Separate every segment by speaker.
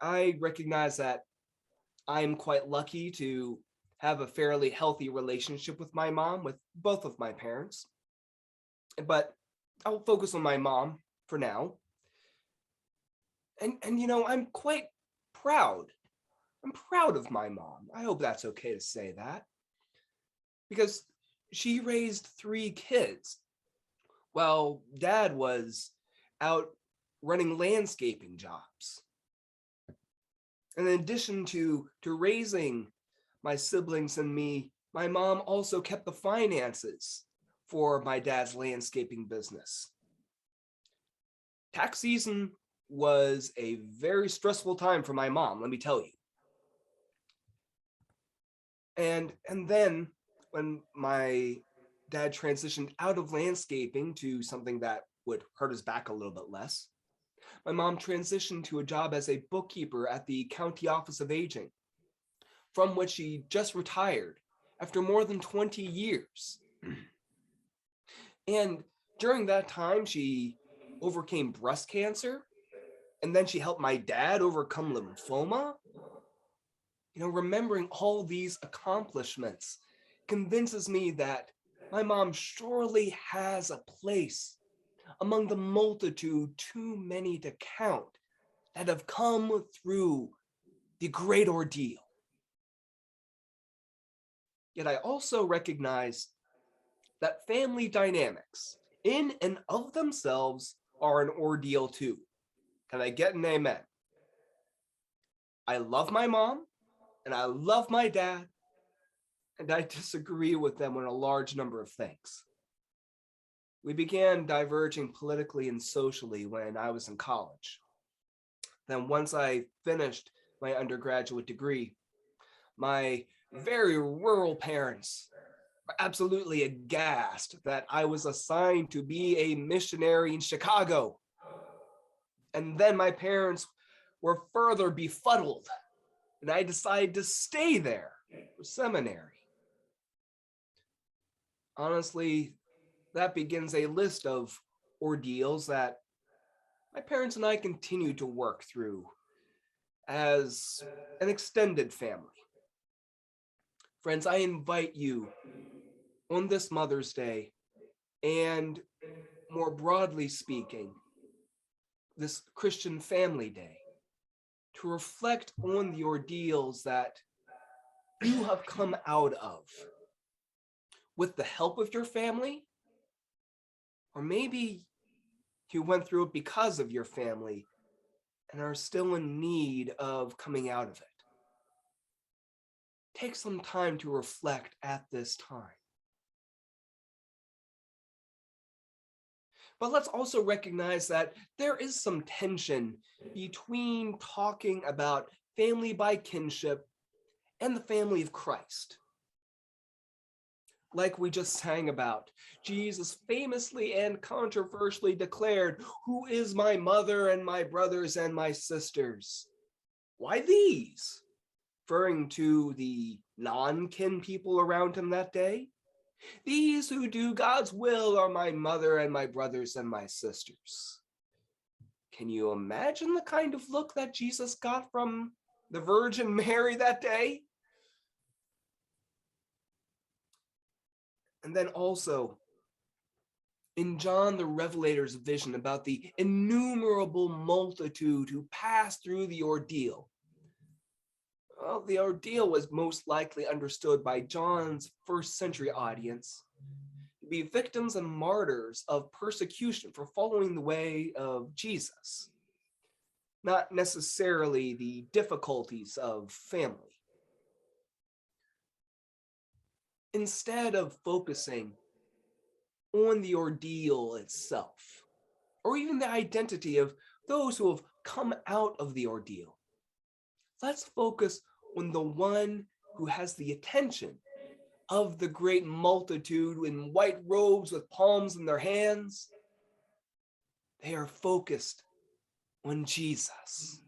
Speaker 1: I recognize that I'm quite lucky to have a fairly healthy relationship with my mom, with both of my parents. But I'll focus on my mom for now. And I'm quite proud. I'm proud of my mom. I hope that's okay to say that because she raised three kids while dad was out running landscaping jobs. And in addition to raising my siblings and me, my mom also kept the finances for my dad's landscaping business. Tax season was a very stressful time for my mom, let me tell you. And then when my dad transitioned out of landscaping to something that would hurt his back a little bit less, my mom transitioned to a job as a bookkeeper at the County Office of Aging, from which she just retired after more than 20 years. And during that time, she overcame breast cancer, and then she helped my dad overcome lymphoma. Remembering all these accomplishments convinces me that my mom surely has a place among the multitude too many to count that have come through the great ordeal. Yet I also recognize that family dynamics in and of themselves are an ordeal too. Can I get an amen? I love my mom and I love my dad, and I disagree with them on a large number of things. We began diverging politically and socially when I was in college. Then once I finished my undergraduate degree, my very rural parents were absolutely aghast that I was assigned to be a missionary in Chicago. And then my parents were further befuddled, and I decided to stay there for seminary. Honestly, that begins a list of ordeals that my parents and I continue to work through as an extended family. Friends, I invite you on this Mother's Day, and more broadly speaking, this Christian Family Day, to reflect on the ordeals that you have come out of with the help of your family, or maybe you went through it because of your family and are still in need of coming out of it. Take some time to reflect at this time. But let's also recognize that there is some tension between talking about family by kinship and the family of Christ. Like we just sang about, Jesus famously and controversially declared, "Who is my mother and my brothers and my sisters?" Why these? Referring to the non-kin people around him that day. These who do God's will are my mother and my brothers and my sisters. Can you imagine the kind of look that Jesus got from the Virgin Mary that day? And then also, in John the Revelator's vision about the innumerable multitude who passed through the ordeal, well, the ordeal was most likely understood by John's first century audience to be victims and martyrs of persecution for following the way of Jesus, not necessarily the difficulties of family. Instead of focusing on the ordeal itself, or even the identity of those who have come out of the ordeal, let's focus on the one who has the attention of the great multitude in white robes with palms in their hands. They are focused on Jesus.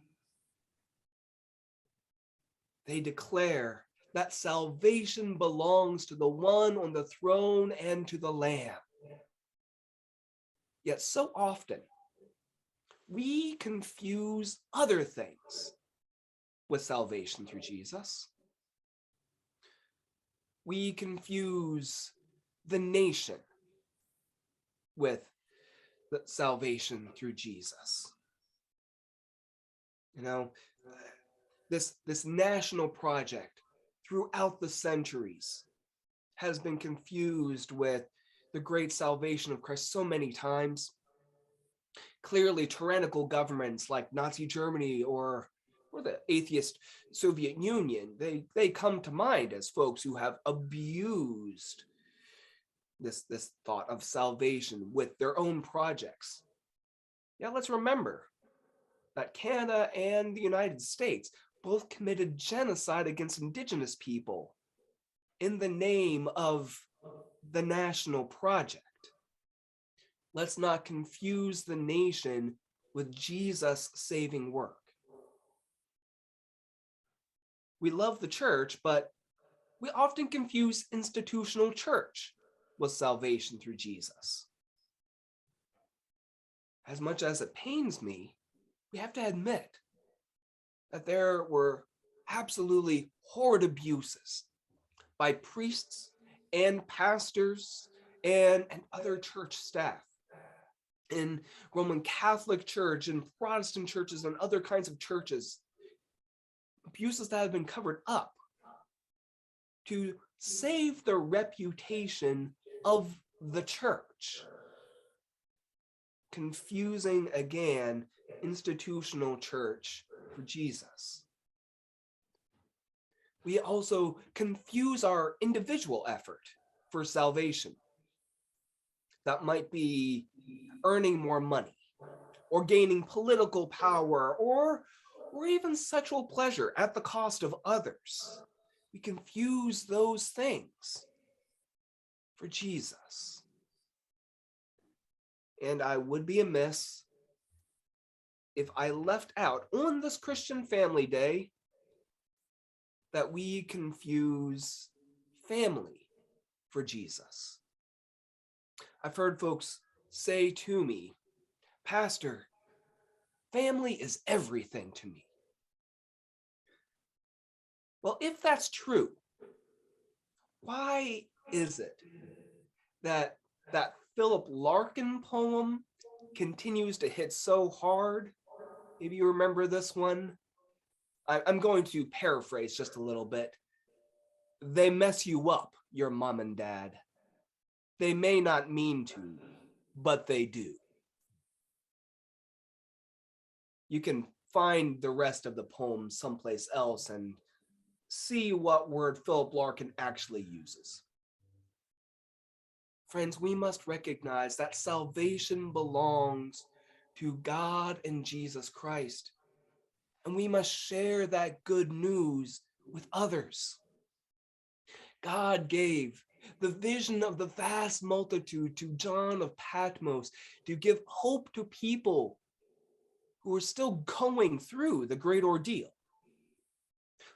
Speaker 1: They declare that salvation belongs to the one on the throne and to the Lamb. Yet so often, we confuse other things with salvation through Jesus. We confuse the nation with the salvation through Jesus. You know, this national project throughout the centuries has been confused with the great salvation of Christ so many times. Clearly, tyrannical governments like Nazi Germany or the atheist Soviet Union, they come to mind as folks who have abused this thought of salvation with their own projects. Yeah, let's remember that Canada and the United States both committed genocide against indigenous people in the name of the national project. Let's not confuse the nation with Jesus' saving work. We love the church, but we often confuse institutional church with salvation through Jesus. As much as it pains me, we have to admit that there were absolutely horrid abuses by priests and pastors and other church staff in Roman Catholic Church and Protestant churches and other kinds of churches, abuses that have been covered up to save the reputation of the church. Confusing again institutional church for Jesus. We also confuse our individual effort for salvation. That might be earning more money, or gaining political power, or even sexual pleasure at the cost of others. We confuse those things for Jesus. And I would be amiss if I left out on this Christian Family Day that we confuse family for Jesus. I've heard folks say to me, "Pastor, family is everything to me." Well, if that's true, why is it that Philip Larkin poem continues to hit so hard? Maybe you remember this one. I'm going to paraphrase just a little bit. They mess you up, your mom and dad. They may not mean to, but they do. You can find the rest of the poem someplace else and see what word Philip Larkin actually uses. Friends, we must recognize that salvation belongs to God and Jesus Christ, and we must share that good news with others. God gave the vision of the vast multitude to John of Patmos to give hope to people who are still going through the great ordeal.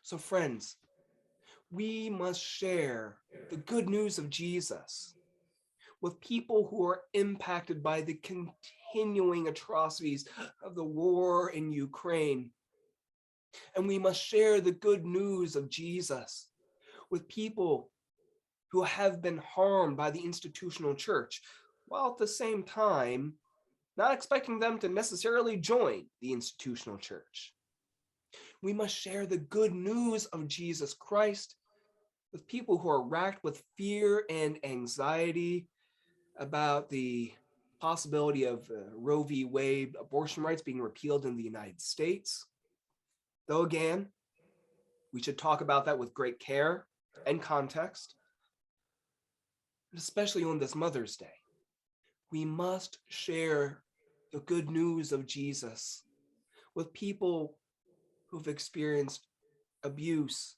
Speaker 1: So friends, we must share the good news of Jesus with people who are impacted by the continuing atrocities of the war in Ukraine. And we must share the good news of Jesus with people who have been harmed by the institutional church, while at the same time not expecting them to necessarily join the institutional church. We must share the good news of Jesus Christ with people who are racked with fear and anxiety about the possibility of Roe v. Wade abortion rights being repealed in the United States. Though again, we should talk about that with great care and context, especially on this Mother's Day. We must share the good news of Jesus with people who've experienced abuse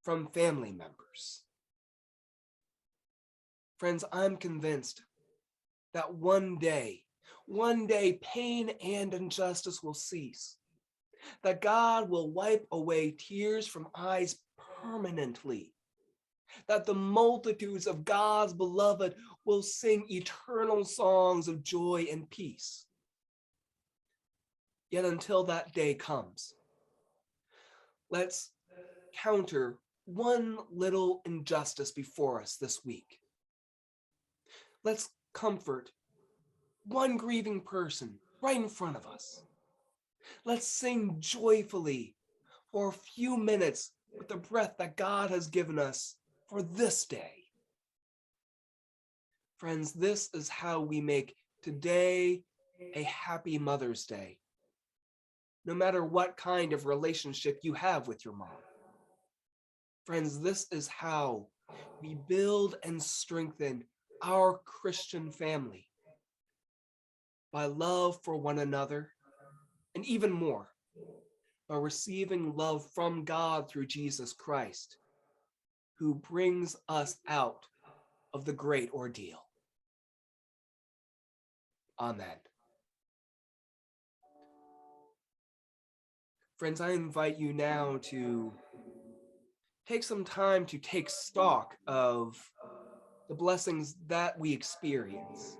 Speaker 1: from family members. Friends, I'm convinced that one day, pain and injustice will cease, that God will wipe away tears from eyes permanently, that the multitudes of God's beloved will sing eternal songs of joy and peace. Yet until that day comes, Let's counter one little injustice before us this week. Let's comfort one grieving person right in front of us. Let's sing joyfully for a few minutes with the breath that God has given us for this day. Friends, this is how we make today a happy Mother's Day, no matter what kind of relationship you have with your mom. Friends, this is how we build and strengthen our Christian family by love for one another, and even more, by receiving love from God through Jesus Christ, who brings us out of the great ordeal. Amen. Friends, I invite you now to take some time to take stock of the blessings that we experience.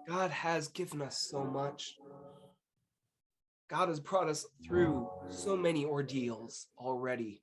Speaker 1: God has given us so much. God has brought us through so many ordeals already.